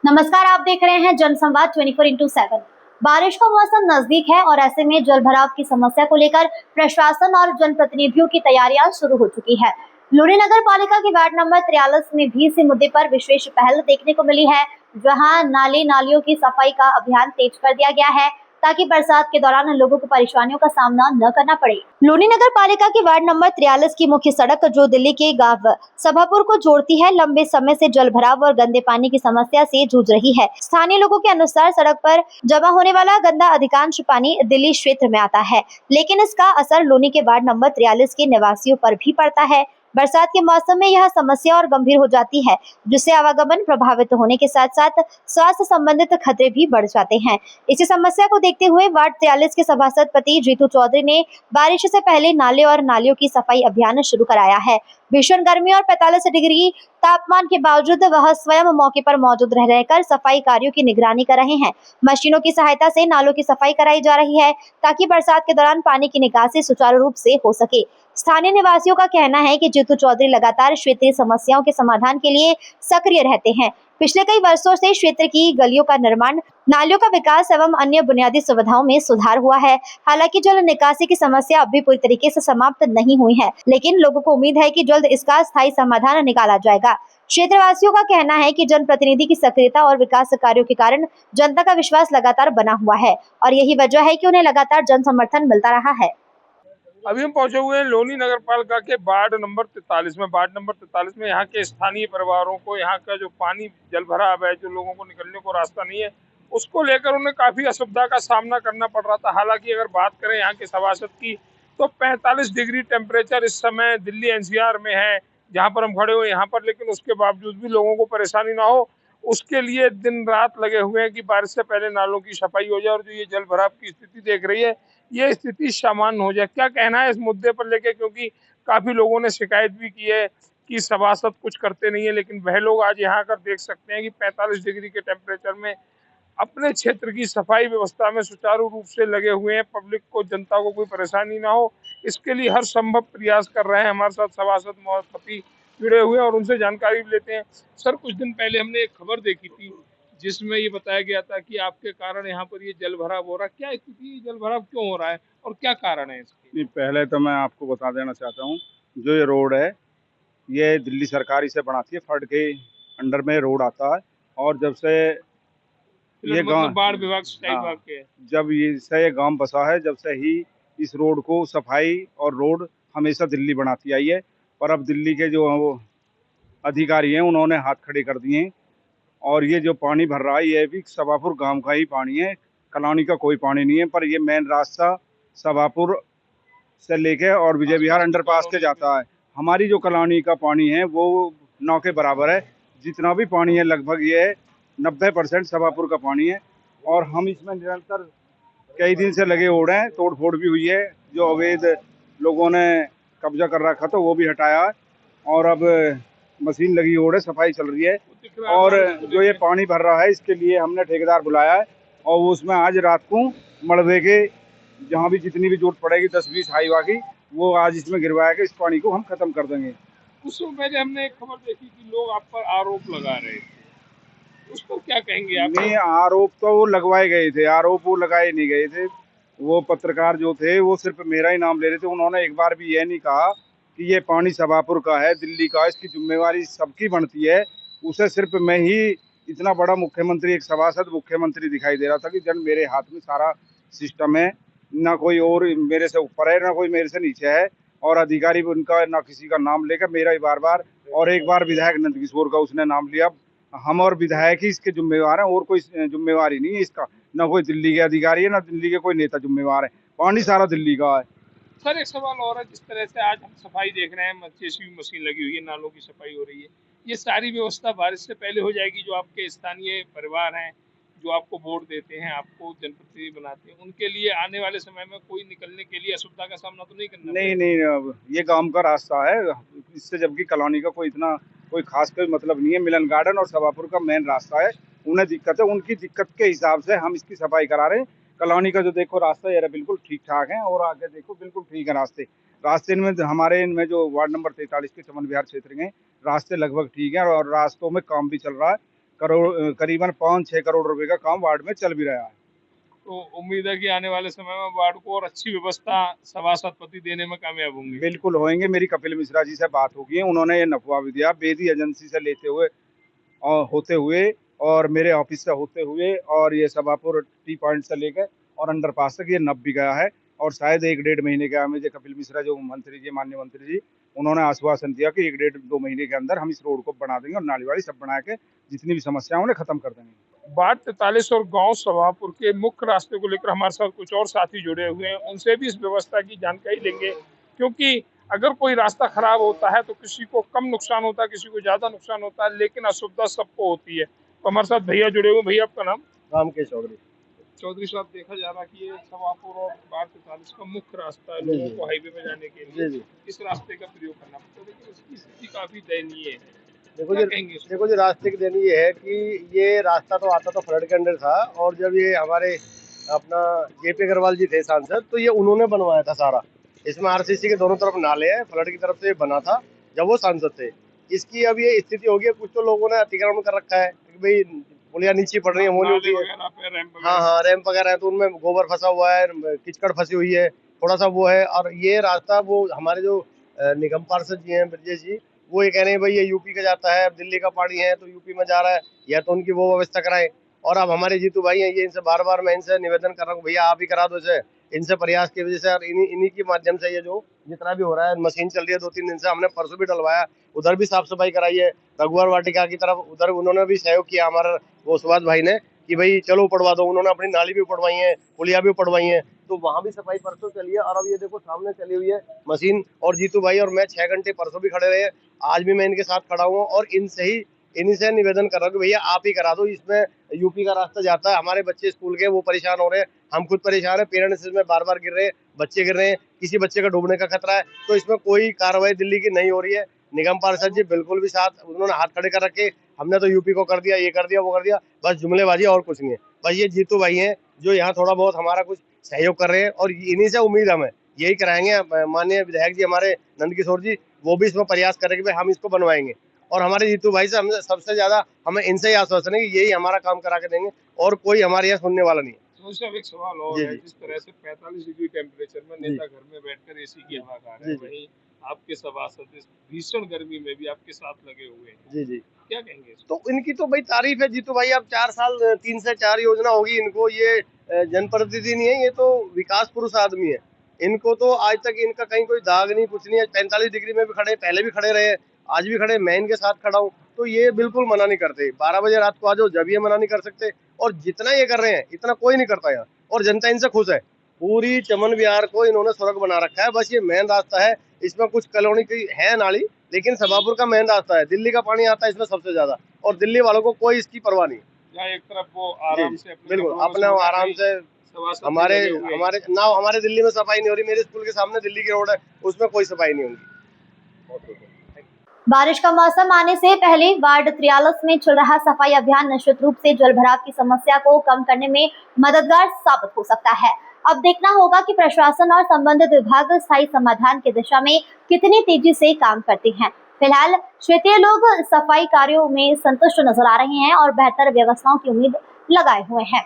नमस्कार, आप देख रहे हैं जनसंवाद 24x7। बारिश का मौसम नजदीक है और ऐसे में जल भराव की समस्या को लेकर प्रशासन और जनप्रतिनिधियों की तैयारियां शुरू हो चुकी है। लूनी नगर पालिका के वार्ड नंबर 43 में भी इसी मुद्दे पर विशेष पहल देखने को मिली है, जहां नालियों की सफाई का अभियान तेज कर दिया गया है ताकि बरसात के दौरान लोगों को परेशानियों का सामना न करना पड़े। लूनी नगर पालिका की वार्ड नंबर 43 की मुख्य सड़क जो दिल्ली के गांव सभापुर को जोड़ती है, लंबे समय से जल भराव और गंदे पानी की समस्या से जूझ रही है। स्थानीय लोगों के अनुसार सड़क पर जमा होने वाला गंदा अधिकांश पानी दिल्ली क्षेत्र में आता है, लेकिन इसका असर लूनी के वार्ड नंबर 43 के निवासियों पर भी पड़ता है। बरसात के मौसम में यह समस्या और गंभीर हो जाती है, जिससे आवागमन प्रभावित होने के साथ साथ स्वास्थ्य संबंधित खतरे भी बढ़ जाते हैं। इसी समस्या को देखते हुए वार्ड 43 के सभासद पति जीतू चौधरी ने बारिश से पहले नालियों की सफाई अभियान शुरू कराया है। भीषण गर्मी और 45 डिग्री तापमान के बावजूद वह स्वयं मौके पर मौजूद रहकर सफाई कार्यों की निगरानी कर रहे हैं। मशीनों की सहायता से नालों की सफाई कराई जा रही है ताकि बरसात के दौरान पानी की निकासी सुचारू रूप से हो सके। स्थानीय निवासियों का कहना है कि जीतू चौधरी लगातार क्षेत्रीय समस्याओं के समाधान के लिए सक्रिय रहते हैं। पिछले कई वर्षों से क्षेत्र की गलियों का निर्माण, नालियों का विकास एवं अन्य बुनियादी सुविधाओं में सुधार हुआ है। हालांकि जल निकासी की समस्या अब भी पूरी तरीके से समाप्त नहीं हुई है, लेकिन लोगों को उम्मीद है कि जल्द इसका स्थायी समाधान निकाला जाएगा। क्षेत्रवासियों का कहना है कि जनप्रतिनिधि की सक्रियता और विकास कार्यों के कारण जनता का विश्वास लगातार बना हुआ है और यही वजह है कि उन्हें लगातार जन समर्थन मिलता रहा है। अभी हम पहुंचे हुए हैं लोनी नगर पालिका के वार्ड नंबर 43 में। वार्ड नंबर 43 में यहाँ के स्थानीय परिवारों को यहाँ का जो पानी जल भराव है, जो लोगों को निकलने को रास्ता नहीं है, उसको लेकर उन्हें काफी असुविधा का सामना करना पड़ रहा था। हालांकि अगर बात करें यहाँ के सभासद की, तो 45 डिग्री टेम्परेचर इस समय दिल्ली एनसीआर में है जहाँ पर हम खड़े हुए यहाँ पर, लेकिन उसके बावजूद भी लोगों को परेशानी ना हो उसके लिए दिन रात लगे हुए हैं कि बारिश से पहले नालों की सफाई हो जाए और जो ये जल भराव की स्थिति देख रही है, ये स्थिति सामान्य हो जाए। क्या कहना है इस मुद्दे पर लेके, क्योंकि काफी लोगों ने शिकायत भी की है कि सभासद कुछ करते नहीं है, लेकिन वह लोग आज यहाँ आकर देख सकते हैं कि 45 डिग्री के टेम्परेचर में अपने क्षेत्र की सफाई व्यवस्था में सुचारू रूप से लगे हुए हैं। पब्लिक को, जनता को कोई परेशानी ना हो, इसके लिए हर संभव प्रयास कर रहे हैं। हमारे साथ सभासद पति जुड़े हुए हैं और उनसे जानकारी भी लेते हैं। सर, कुछ दिन पहले हमने एक खबर देखी थी जिसमें ये बताया गया था कि आपके कारण यहाँ पर ये जल भराव हो रहा है। क्या स्थिति, जल भराव क्यों हो रहा है और क्या कारण है इसके? नहीं, पहले तो मैं आपको बता देना चाहता हूँ, जो ये रोड है ये दिल्ली सरकार इसे बनाती है, फंड के अंडर में रोड आता है। और जब से ये गांव, बाढ़ विभाग, सिंचाई विभाग के, जब ये गांव बसा है, जब से ही इस रोड को सफाई और रोड हमेशा दिल्ली बनाती आई है। पर अब दिल्ली के जो अधिकारी हैं उन्होंने हाथ खड़े कर दिए हैं और ये जो पानी भर रहा है ये भी सभापुर गांव का ही पानी है, कॉलोनी का कोई पानी नहीं है। पर ये मेन रास्ता सभापुर से लेके और विजय विहार अंडरपास के जाता है। हमारी जो कॉलोनी का पानी है वो 9 के बराबर है। जितना भी पानी है लगभग ये 90% सभापुर का पानी है और हम इसमें निरंतर कई दिन से लगे हो रहे हैं। तोड़ फोड़ भी हुई है, जो अवैध लोगों ने कब्जा कर रखा था वो भी हटाया है और अब मशीन लगी हो रही है, सफाई चल रही है। और जो ये पानी भर रहा है इसके लिए हमने ठेकेदार बुलाया है और वो उसमें आज रात को मलबे के जहाँ भी जितनी भी जरूरत पड़ेगी 10-20 हाईवा की, वो आज इसमें गिरवाया के इस पानी को हम खत्म कर देंगे। कुछ समय पहले हमने एक खबर देखी कि लोग आप पर आरोप लगा रहे थे, उस पर क्या कहेंगे आप? नहीं, आरोप तो वो लगवाए गए थे, आरोप वो लगाए नहीं गए थे। वो पत्रकार जो थे वो सिर्फ मेरा ही नाम ले रहे थे। उन्होंने एक बार भी ये नहीं कहा कि ये पानी सभापुर का है, दिल्ली का, इसकी जिम्मेवारी सबकी बनती है। उसे सिर्फ मैं ही इतना बड़ा मुख्यमंत्री, एक सभासद मुख्यमंत्री दिखाई दे रहा था कि जन मेरे हाथ में सारा सिस्टम है, ना कोई और मेरे से ऊपर है ना कोई मेरे से नीचे है। और अधिकारी भी उनका ना किसी का नाम लेकर मेरा ही बार बार, और एक बार विधायक नंदकिशोर का उसने नाम लिया। हम और विधायक ही इसके जिम्मेवार हैं और कोई जिम्मेवारी नहीं है इसका। ना कोई दिल्ली के अधिकारी है ना दिल्ली के कोई नेता जिम्मेवार है। पानी सारा दिल्ली का है। सर एक सवाल और है, जिस तरह से आज हम सफाई देख रहे हैं, जेसीबी मशीन लगी हुई है, नालों की सफाई हो रही है, ये सारी व्यवस्था बारिश से पहले हो जाएगी? जो आपके स्थानीय परिवार हैं, जो आपको वोट देते हैं, आपको जनप्रतिनिधि बनाते हैं, उनके लिए आने वाले समय में कोई निकलने के लिए असुविधा का सामना तो नहीं करना नहीं पड़ेगा? नहीं, अब ये गांव का रास्ता है, इससे जबकि कॉलोनी का कोई खास कोई मतलब नहीं है। मिलन गार्डन और सभापुर का मेन रास्ता है, उन्हें दिक्कत है, उनकी दिक्कत के हिसाब से हम इसकी सफाई करा रहे हैं। कॉलोनी का जो देखो रास्ता ये बिल्कुल ठीक ठाक है, और आगे देखो बिल्कुल ठीक है रास्ते में हमारे इनमें जो वार्ड नंबर 43 के चमन विहार क्षेत्र में रास्ते लगभग ठीक है, और रास्तों में काम भी चल रहा है। करीबन 5-6 करोड़ रुपए का काम वार्ड में चल भी रहा है। तो उम्मीद है कि आने वाले समय में वार्ड को और अच्छी व्यवस्था सभासद पति देने में कामयाब होंगे। बिल्कुल होंगे। मेरी कपिल मिश्रा जी से बात होगी, उन्होंने ये नफवा भी दिया, बेदी एजेंसी से लेते हुए और होते हुए और मेरे ऑफिस से होते हुए और ये सभापुर टी पॉइंट से लेकर और अंडरपास तक ये नप भी गया है। और शायद 1-1.5 महीने के मुझे कपिल मिश्रा जो मंत्री जी, माननीय मंत्री जी, उन्होंने आश्वासन दिया कि 1-1.5-2 महीने के अंदर हम इस रोड को बना देंगे और नाली वाली सब बना के जितनी भी समस्या उन्हें खत्म कर देंगे। वार्ड 43 और गांव सभापुर के मुख्य रास्ते को लेकर हमारे साथ कुछ और साथी जुड़े हुए हैं, उनसे भी इस व्यवस्था की जानकारी लेंगे, क्योंकि अगर कोई रास्ता खराब होता है तो किसी को कम नुकसान होता है, किसी को ज्यादा नुकसान होता है, लेकिन असुविधा सबको होती है। तो हमारे साथ भैया जुड़े हुए। भैया आपका नाम? रामकेश चौधरी। चौधरी साहब, देखा जा रहा है कि ये सभापुर और वार्ड 43 का मुख्य रास्ता है लोगों को हाईवे पे जाने के लिए, इस रास्ते का प्रयोग करना पड़ता है, लेकिन इसकी स्थिति काफी दयनीय है। देखो जी रास्ते की देनी ये है कि ये रास्ता तो आता तो फ्लड के अंदर था, और जब ये हमारे अपना जेपी अग्रवाल जी थे सांसद, तो ये उन्होंने बनवाया था सारा। इसमें आरसीसी के दोनों तरफ नाले हैं, फ्लड की तरफ से ये बना था जब वो सांसद थे। इसकी अब ये स्थिति होगी, कुछ तो लोगों ने अतिक्रमण कर रखा है कि भाई पुलिया नीचे पड़ रही है, वो नहीं होती है। हाँ, रैंप वगैरह है तो उनमें गोबर फंसा हुआ है, कीचड़ फंसी हुई है, थोड़ा सा वो है। और ये रास्ता वो हमारे जो निगम पार्षद जी हैं ब्रजेश जी, वो ये कह रहे हैं भाई ये यूपी का जाता है, अब दिल्ली का पानी है तो यूपी में जा रहा है, या तो उनकी वो व्यवस्था कराएं। और अब हमारे जीतू भाई हैं, ये इनसे बार बार मैं इनसे निवेदन कर रहा हूँ, भैया आप ही करा दो इसे। इनसे प्रयास की वजह से और इन्हीं के माध्यम से ये जो जितना भी हो रहा है, मशीन चल रही है 2-3 दिन से, हमने परसों भी डलवाया, उधर भी साफ सफाई कराई है। रघुवर वाटिका की तरफ उधर उन्होंने भी सहयोग किया हमारा वो सुभाष भाई ने कि भाई चलो पड़वा दो, उन्होंने अपनी नाली भी पड़वाई है, पुलिया भी पड़वाई है, तो वहां भी सफाई परसों चली है। और अब ये देखो सामने चली हुई है मशीन, और जीतू भाई और मैं 6 घंटे परसों भी खड़े रहे, आज भी मैं इनके साथ खड़ा हुआ और इन्हीं से निवेदन कर रहा हूँ कि भैया आप ही करा दो। इसमें यूपी का रास्ता जाता है, हमारे बच्चे स्कूल के वो परेशान हो रहे हैं, हम खुद परेशान है, पेरेंट्स इसमें बार बार गिर रहे हैं, बच्चे गिर रहे हैं, किसी बच्चे का डूबने का खतरा है, तो इसमें कोई कार्रवाई दिल्ली की नहीं हो रही है। निगम पार्षद जी बिल्कुल भी साथ, उन्होंने हाथ खड़े कर रखे, हमने तो यूपी को कर दिया, ये कर दिया, वो कर दिया, बस जुमलेबाजी और कुछ नहीं है। बस ये जीतू भाई हैं जो यहाँ थोड़ा बहुत हमारा कुछ सहयोग कर रहे हैं, और इन्हीं से उम्मीद हमें यही कराएंगे। माननीय विधायक जी हमारे नंदकिशोर जी, वो भी इसमें प्रयास करेंगे भाई हम इसको बनवाएंगे। और हमारे जीतू भाई से हमसे सबसे ज्यादा हमें इनसे ही आश्वासन है कि यही हमारा काम करा के देंगे, और कोई हमारे यहाँ सुनने वाला नहीं है। तो एक सवाल और है, जिस तरह से 45 डिग्री टेम्परेचर में नेता घर में बैठकर एसी की हवा खा रहे हैं, वहीं आपके सभासद इस भीषण गर्मी में भी आपके साथ लगे हुए हैं, जी क्या कहेंगे? तो इनकी तो भाई तारीफ है जीतू भाई। अब 4 साल 3 से 4 योजना होगी इनको, ये जनप्रतिनिधि नहीं है, ये तो विकास पुरुष आदमी है। इनको तो आज तक इनका कहीं कोई दाग नहीं, कुछ नहीं है। 45 डिग्री में भी खड़े, पहले भी खड़े रहे, आज भी खड़े, मैं इनके साथ खड़ा हूँ, तो ये बिल्कुल मना नहीं करते। 12 बजे रात को आ जाओ, जब ये मना नहीं कर सकते। और जितना ये कर रहे हैं इतना कोई नहीं करता यहाँ, और जनता इनसे खुश है। पूरी चमन विहार को इन्होंने स्वर्ग बना रखा है। बस ये मेन रास्ता है, इसमें कुछ कॉलोनी की है नाली, लेकिन सभापुर का मेन रास्ता है। दिल्ली का पानी आता है इसमें सबसे ज्यादा, और दिल्ली वालों को कोई इसकी परवाह नहीं। यहाँ एक तरफ वो आराम से बिल्कुल अपना आराम से हमारे दिल्ली में सफाई नहीं हो रही। मेरे स्कूल के सामने दिल्ली की रोड है, उसमें कोई सफाई नहीं होगी। बारिश का मौसम आने से पहले वार्ड 43 में चल रहा सफाई अभियान निश्चित रूप से जल भराव की समस्या को कम करने में मददगार साबित हो सकता है। अब देखना होगा कि प्रशासन और संबंधित विभाग स्थायी समाधान की दिशा में कितनी तेजी से काम करते हैं। फिलहाल क्षेत्रीय लोग सफाई कार्यों में संतुष्ट नजर आ रहे हैं और बेहतर व्यवस्थाओं की उम्मीद लगाए हुए हैं।